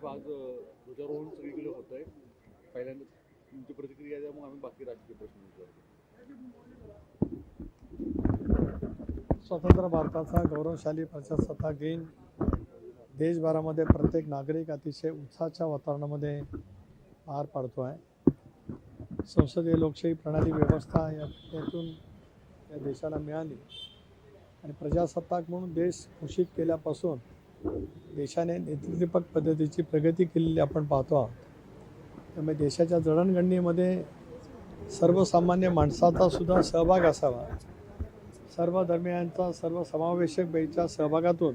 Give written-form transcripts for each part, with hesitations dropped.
साहेब आज ध्वजारोहण सगळीकडे होत आहे. पहिल्यांदा तुमची प्रतिक्रिया द्या, मग आम्ही बाकी राजकीय प्रश्न विचारतो. स्वतंत्र भारताचा गौरवशाली प्रजासत्ताक दिन देशभरामध्ये प्रत्येक नागरिक अतिशय उत्साहाच्या वातावरणामध्ये पार पाडतो आहे. संसदीय लोकशाही प्रणाली व्यवस्था यातून या देशाला मिळाली आणि प्रजासत्ताक म्हणून देश घोषित केल्यापासून देशाने नेतृत्वपक पद्धतीची प्रगती केलेली आपण पाहतो आहोत. त्यामुळे देशाच्या जडणघडणीमध्ये सर्वसामान्य माणसाचा सुद्धा सहभाग असावा. सर्व धर्मियांचा सर्व समावेशक बेच्या सहभागातून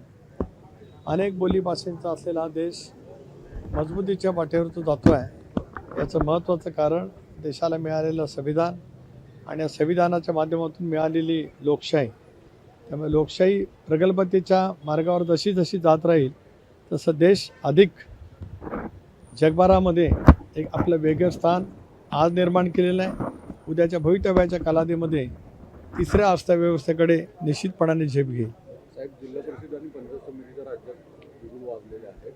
अनेक बोलीभाषेंचा असलेला हा देश मजबूतीच्या वाटेवर तो जातो आहे. याचं महत्त्वाचं कारण देशाला मिळालेलं संविधान आणि या संविधानाच्या माध्यमातून मिळालेली लोकशाही. त्यामुळे लोकशाही प्रगल्भतेच्या मार्गावर जशी जशी जात राहील तसं देश अधिक जगभरामध्ये एक आपलं वेगळं स्थान आज निर्माण केलेलं आहे. उद्याच्या भवितव्याच्या कालावधीमध्ये तिसऱ्या अर्थव्यवस्थेकडे निश्चितपणाने झेप घेईल. साहेब, जिल्हा परिषद आणि पंचायत समितीच्या राज्यात बिगुल वाजलेले आहेत.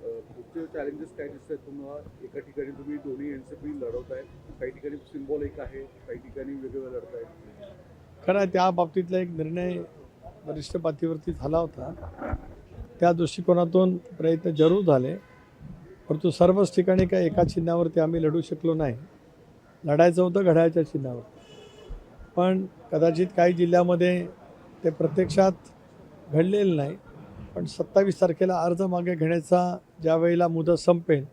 पुढचे चॅलेंजेस काय दिसत आहेत तुम्हाला? एका ठिकाणी तुम्ही दोन्ही एनसीपी लढवताय, काही ठिकाणी सिम्बॉल एक आहे, काही ठिकाणी वेगवेगळं लढताय. खरं आहे, त्या बाबतीतला एक निर्णय वरिष्ठ पातळीवरती झाला होता. त्या दृष्टिकोनातून प्रयत्न जरूर झाले, परंतु सर्वच ठिकाणी काय एका चिन्हावरती आम्ही लढू शकलो नाही. लढायचं होतं घड्याळाच्या चिन्हावर, पण कदाचित काही जिल्ह्यामध्ये ते प्रत्यक्षात घडलेलं नाही. पण 27 तारखेला अर्ज मागे घेण्याचा ज्या वेळेला मुदत संपेल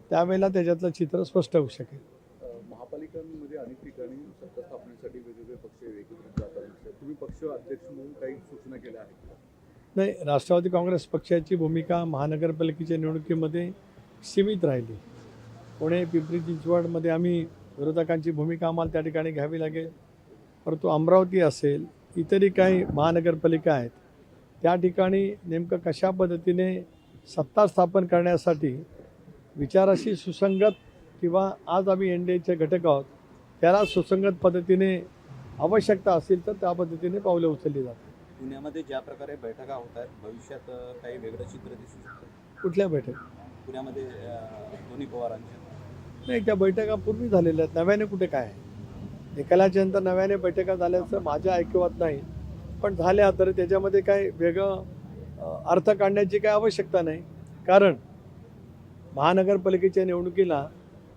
त्यावेळेला त्याच्यातलं चित्र स्पष्ट होऊ शकेल. महापालिकांमध्ये अनेक ठिकाणी सत्ता स्थापनेसाठी वेगवेगळे पक्ष एकत्रित जातात. तुम्ही पक्ष अध्यक्ष म्हणून काही सूचना केल्या आहेत? नाही, राष्ट्रवादी काँग्रेस पक्षाची भूमिका महानगरपालिकेच्या निवडणुकीमध्ये सीमित राहिली. पुणे पिंपरी चिंचवडमध्ये आम्ही विरोधकांची भूमिका आम्हाला त्या ठिकाणी घ्यावी लागेल, परंतु अमरावती असेल, इतरही काही महानगरपालिका आहेत, त्या ठिकाणी नेमकं कशा पद्धतीने सत्ता स्थापन करण्यासाठी विचाराशी सुसंगत किंवा आज आम्ही एनडीएचे घटक आहोत त्याला सुसंगत पद्धतीने आवश्यकता असेल तर त्या पद्धतीने पावलं उचलली जातात. पुण्यामध्ये ज्या प्रकारे बैठका होत आहेत, भविष्यात काही वेगळं चित्र दिसू शकतं? कुठल्या बैठक? पुण्यामध्ये दोन्ही पवारांच्या. नाही, त्या बैठका पूर्वी झालेल्या आहेत, नव्याने कुठे काय आहे? निकालाच्या नंतर नव्याने बैठका झाल्याचं माझ्या ऐकिवात नाही, पण झाल्या तर त्याच्यामध्ये काय वेगळं अर्थ काढण्याची काय आवश्यकता नाही. कारण महानगरपालिकेच्या निवडणुकीला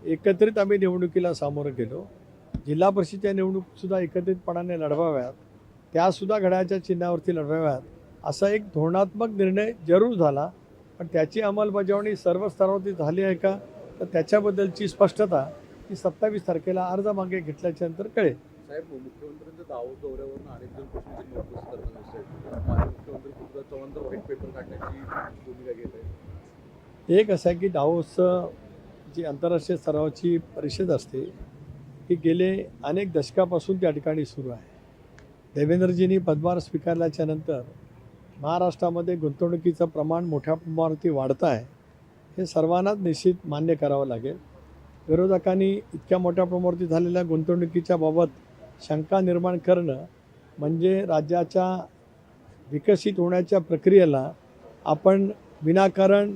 एकत्रित आम्ही निवडणुकीला सामोरं गेलो. जिल्हा परिषदेच्या निवडणूकसुद्धा एकत्रितपणाने लढवाव्यात, त्यासुद्धा घड्याळाच्या चिन्हावरती लढवाव्यात असा एक धोरणात्मक निर्णय जरूर झाला. पण त्याची अंमलबजावणी सर्व स्तरावरती झाली आहे का, तर त्याच्याबद्दलची स्पष्टता ही 27 तारखेला अर्ज मागे घेतल्याच्या नंतर कळेल. साहेब, मुख्यमंत्र्यांच्या दावोस दौऱ्यावरून अनेक जण प्रश्नांची नोटीस करताना दिसत आहेत. मुख्यमंत्री पृथ्वीराज चव्हाण तर व्हाईट पेपर काढण्याची भूमिका घेत आहेत. एक असं आहे की दावोस जी आंतरराष्ट्रीय स्तरावरची परिषद असते ही गेले अनेक दशकापासून त्या ठिकाणी सुरू आहे. देवेंद्रजींनी पदभार स्वीकारल्याच्या नंतर महाराष्ट्रामध्ये गुंतवणुकीचं प्रमाण मोठ्या प्रमाणावरती वाढतं आहे, हे सर्वांनाच निश्चित मान्य करावं लागेल. विरोधकांनी इतक्या मोठ्या प्रमाणावरती झालेल्या गुंतवणुकीच्या बाबत शंका निर्माण करणं म्हणजे राज्याच्या विकसित होण्याच्या प्रक्रियेला आपण विनाकारण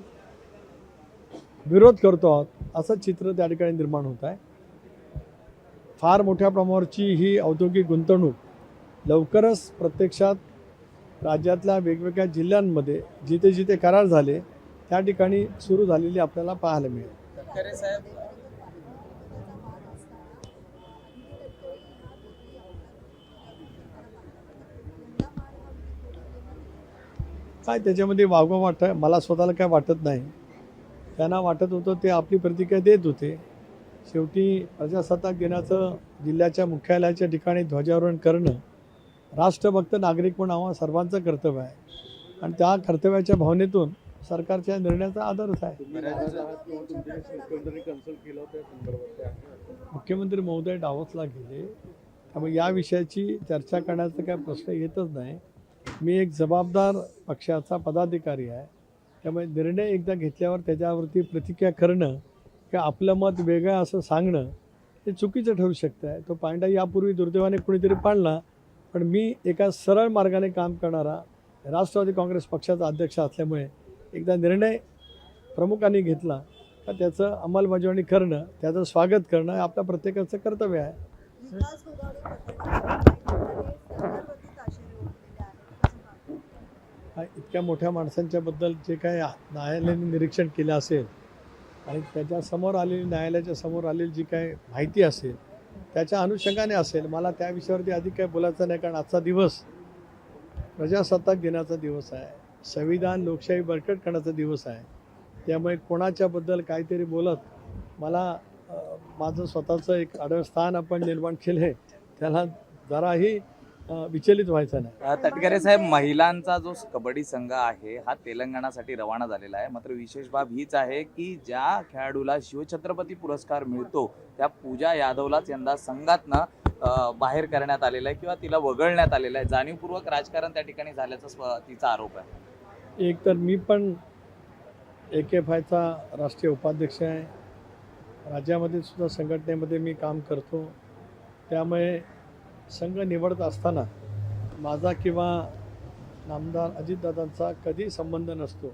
विरोध करतो आहोत असं चित्र त्या ठिकाणी निर्माण होत आहे. फार मोठ्या प्रमाणावरची ही औद्योगिक गुंतवणूक लवकरच प्रत्यक्षात राज्यातल्या वेगवेगळ्या जिल्ह्यांमध्ये जिथे जिथे करार झाले त्या ठिकाणी सुरू झालेली आपल्याला पाहायला मिळेल. काय त्याच्यामध्ये वागवा वाटतं मला स्वतःला काय वाटत नाही. त्यांना वाटत होतं ते आपली प्रतिक्रिया देत होते. शेवटी प्रजासत्ताक दिनाचं जिल्ह्याच्या मुख्यालयाच्या ठिकाणी ध्वजारोहण करणं राष्ट्रभक्त नागरिक म्हणून आम्हा सर्वांचं कर्तव्य आहे आणि त्या कर्तव्याच्या भावनेतून सरकारच्या निर्णयाचा आदरच आहे. मुख्यमंत्री महोदय डावोसला गेले, त्यामुळे या विषयाची चर्चा करण्याचा काय प्रश्न येतच नाही. मी एक जबाबदार पक्षाचा पदाधिकारी आहे, त्यामुळे निर्णय एकदा घेतल्यावर त्याच्यावरती प्रतिक्रिया करणं किंवा आपलं मत वेगळं असं सांगणं हे चुकीचं ठरू शकतं आहे. तो पांडा यापूर्वी दुर्दैवाने कुणीतरी पाळला, पण मी एका सरळ मार्गाने काम करणारा राष्ट्रवादी काँग्रेस पक्षाचा अध्यक्ष असल्यामुळे एकदा निर्णय प्रमुखांनी घेतला का त्याचं अंमलबजावणी करणं, त्याचं स्वागत करणं हे आपल्या प्रत्येकाचं कर्तव्य आहे. विकास गोगावले प्रकरणी सरकारवरती ताशेरे ओढलेले आहेत कसं पाहता? इतक्या मोठ्या माणसांच्याबद्दल जे काय न्यायालयाने निरीक्षण केलं असेल आणि न्यायालयाच्या समोर आलेली जी काय माहिती असेल त्याच्या अनुषंगाने असेल. मला त्या विषयावरती अधिक काय बोलायचं नाही, कारण आजचा दिवस प्रजासत्ताक दिनाचा दिवस आहे, संविधान लोकशाही बळकट करण्याचा दिवस आहे. त्यामुळे कोणाच्याबद्दल काहीतरी बोलत मला माझं स्वतःचं एक आडवं स्थान आपण निर्माण केलं आहे त्याला जराही विचलित व्हायचं नाही. तटकरे साहेब, महिलांचा जो कबड्डी संघ आहे हा तेलंगणासाठी रवाना झालेला आहे. मात्र विशेष बाब हीच आहे की ज्या खेळाडूला शिवछत्रपती पुरस्कार मिळतो त्या पूजा यादवलाच यंदा संघातनं बाहेर करण्यात आलेलं आहे किंवा तिला वगळण्यात आलेलं आहे. जाणीवपूर्वक राजकारण त्या ठिकाणी झाल्याचा तिचा आरोप आहे. एक तर मी पण AKFIचा राष्ट्रीय उपाध्यक्ष आहे, राज्यामध्ये सुद्धा संघटनेमध्ये मी काम करतो. त्यामुळे संघ निवडत असताना माझा किंवा नामदार अजितदादांचा कधी संबंध नसतो.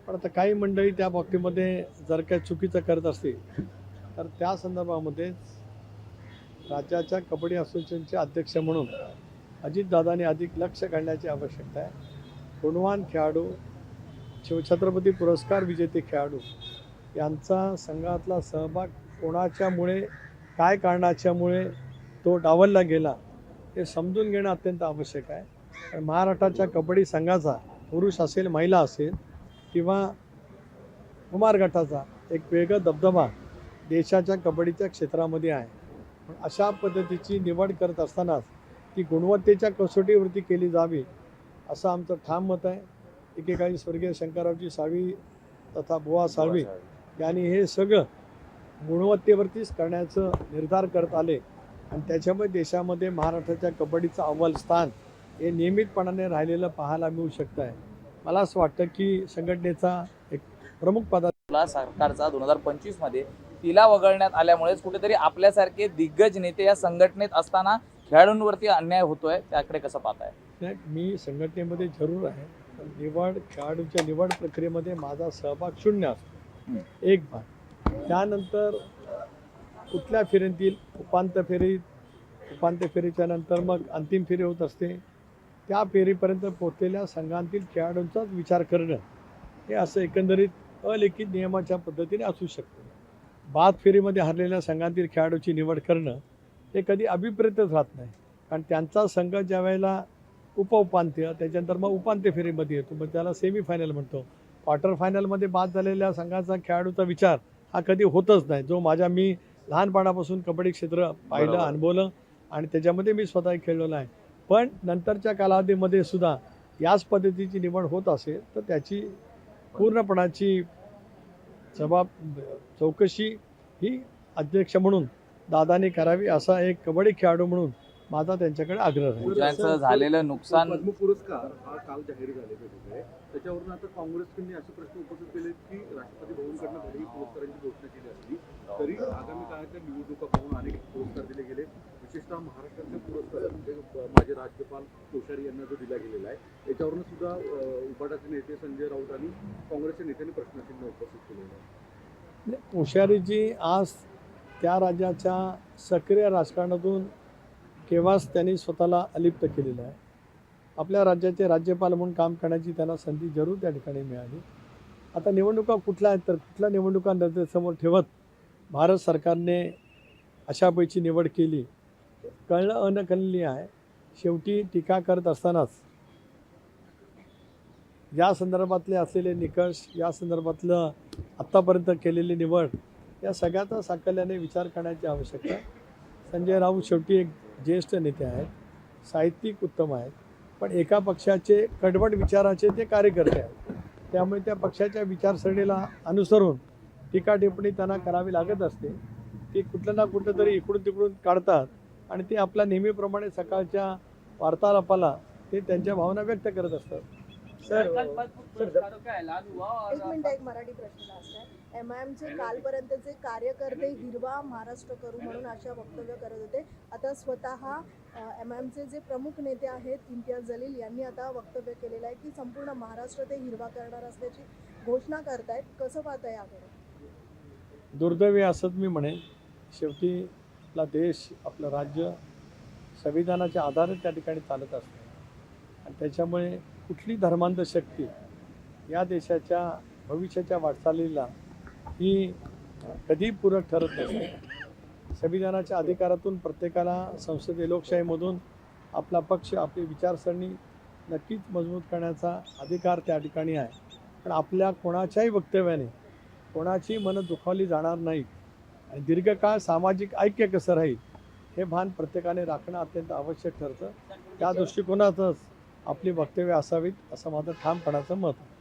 पण आता काही मंडळी त्या बाबतीमध्ये जर काही चुकीचं करत असतील तर त्या संदर्भामध्ये राज्याच्या कबड्डी असोसिएशनचे अध्यक्ष म्हणून अजितदादांनी अधिक लक्ष घालण्याची आवश्यकता आहे. गुणवान खेळाडू, शिवछत्रपती पुरस्कार विजेते खेळाडू यांचा संघातला सहभाग कोणाच्यामुळे, काय कारणाच्यामुळे तो डावलला गेला हे समजून घेणं अत्यंत आवश्यक आहे. कारण महाराष्ट्राच्या कबड्डी संघाचा, पुरुष असेल महिला असेल किंवा कुमार गटाचा, एक वेगळा दबदबा देशाच्या कबड्डीच्या क्षेत्रामध्ये आहे. पण अशा पद्धतीची निवड करत असतानाच ती गुणवत्तेच्या कसोटीवरती केली जावी असं आमचं ठाम मत आहे. एकेकाळी स्वर्गीय शंकररावजी साळवी तथा बुवा साळवी यांनी हे सगळं गुणवत्तेवरतीच करण्याचं निर्धार करत आले आणि त्याच्यामुळे देशामध्ये महाराष्ट्राच्या कबड्डीचं अव्वल स्थान हे नियमितपणाने राहिलेलं पाहायला मिळू शकतं आहे. मला असं वाटतं की संघटनेचा एक प्रमुख पदाधिकारी सरकारचा 2025 मध्ये तिला वगळण्यात आल्यामुळेच कुठेतरी आपल्यासारखे दिग्गज नेते या संघटनेत असताना खेळाडूंवरती अन्याय होतोय, त्याकडे कसं पाहताय? नाही, मी संघटनेमध्ये जरूर आहे, पण खेळाडूंच्या निवड प्रक्रियेमध्ये माझा सहभाग शून्य असतो. एक भाग. त्यानंतर कुठल्या फेरीतील उपांत्य फेरीच्या नंतर मग अंतिम फेरी होत असते. त्या फेरीपर्यंत पोहोचलेल्या संघांतील खेळाडूंचाच विचार करणं हे असं एकंदरीत अलिखित नियमाच्या पद्धतीने असू शकतं. बाद फेरीमध्ये हरलेल्या संघांतील खेळाडूची निवड करणं हे कधी अभिप्रेतच राहत नाही, कारण त्यांचा संघ ज्या वेळेला उपउपांत्य, त्याच्यानंतर मग उपांत्य फेरीमध्ये येतो, मग त्याला सेमीफायनल म्हणतो. क्वार्टर फायनलमध्ये बाद झालेल्या संघाचा खेळाडूचा विचार हा कधी होतच नाही, जो मी लहानपणापासून कबड्डी क्षेत्र पाहिलं, अनुभवलं आणि त्याच्यामध्ये मी स्वतः खेळलेलो आहे. पण नंतरच्या कालावधीमध्ये सुद्धा याच पद्धतीची निवड होत असेल तर त्याची पूर्णपणाची चौकशी ही अध्यक्ष म्हणून दादाने करावी असा एक कबड्डी खेळाडू म्हणून माझा त्यांच्याकडे आग्रह आहे. पूजांचं झालेलं नुकसान, पद्म पुरस्कार हा काल जाहीर झाले होते. त्याच्यावरून आता काँग्रेसकडे असे प्रश्न उपस्थित केले की राष्ट्रपती भवनकडनं भलेही पुरस्कारांची घोषणा केली असली तरी आगामी काळातल्या निवडणुका पाहून अनेक पुरस्कार दिले गेले. विशेषतः महाराष्ट्राचे पुरस्कार म्हणजे माजी राज्यपाल कोश्यारी यांना जो दिला गेलेला आहे याच्यावरून सुद्धा उपाटाचे नेते संजय राऊत आणि काँग्रेसच्या नेत्यांनी प्रश्नचिन्ह उपस्थित केलेलं आहे. कोश्यारीजी आज त्या राज्याच्या सक्रिय राजकारणातून केव्हाच त्यांनी स्वतःला अलिप्त केलेलं आहे. आपल्या राज्याचे राज्यपाल म्हणून काम करण्याची त्यांना संधी जरूर त्या ठिकाणी मिळाली. आता निवडणुका कुठल्या आहेत तर कुठल्या निवडणुका नजरेसमोर ठेवत भारत सरकारने अशापैकी निवड केली कळणं अनकलनीय आहे. शेवटी टीका करत असतानाच या संदर्भातले असलेले निकष, या संदर्भातलं आत्तापर्यंत केलेली निवड या सगळ्याचा साकल्याने विचार करण्याची आवश्यकता आहे. संजय राऊत शेवटी एक ज्येष्ठ नेते आहेत, साहित्यिक उत्तम आहेत, पण एका पक्षाचे कडवट विचाराचे ते कार्यकर्ते आहेत. त्यामुळे त्या पक्षाच्या विचारसरणीला अनुसरून टीका टिप्पणी त्यांना करावी लागत असते. ती कुठलं ना कुठं तरी इकडून तिकडून काढतात आणि ते आपल्या नेहमीप्रमाणे सकाळच्या वार्तालापाला ते त्यांच्या भावना व्यक्त करत असतात. एक मराठी प्रश्न लास्ट आहे. MIMचे कालपर्यंतचे कार्यकर्ते हिरवा महाराष्ट्र करू म्हणून अशा वक्तव्य करत होते. आता स्वतः MIMचे जे प्रमुख नेते आहेत इम्तियाज जलील यांनी आता वक्तव्य केलेलं आहे की संपूर्ण महाराष्ट्र ते हिरवा करणार असल्याची घोषणा करतायत. कसं पाहता याकडे? दुर्दैवी असंच मी म्हणेन. शेवटी आपला देश, आपलं राज्य संविधानाच्या आधारे त्या ठिकाणी चालत असतं आणि त्याच्यामुळे कुठली धर्मांध शक्ती या देशाच्या भविष्याच्या वाटचालीला ही कधी पूरक ठरत नसते. संविधानाच्या अधिकारातून प्रत्येकाला संसदीय लोकशाहीमधून आपला पक्ष, आपली विचारसरणी नक्कीच मजबूत करण्याचा अधिकार त्या ठिकाणी आहे. पण आपल्या कोणाच्याही वक्तव्याने कोणाची मनं दुखावली जाणार नाहीत आणि दीर्घकाळ सामाजिक ऐक्य कसं राहील हे भान प्रत्येकाने राखणं अत्यंत आवश्यक ठरतं. त्या दृष्टिकोनातच आपली वक्तव्य असावीत असं माझं ठामपणाचं मत आहे.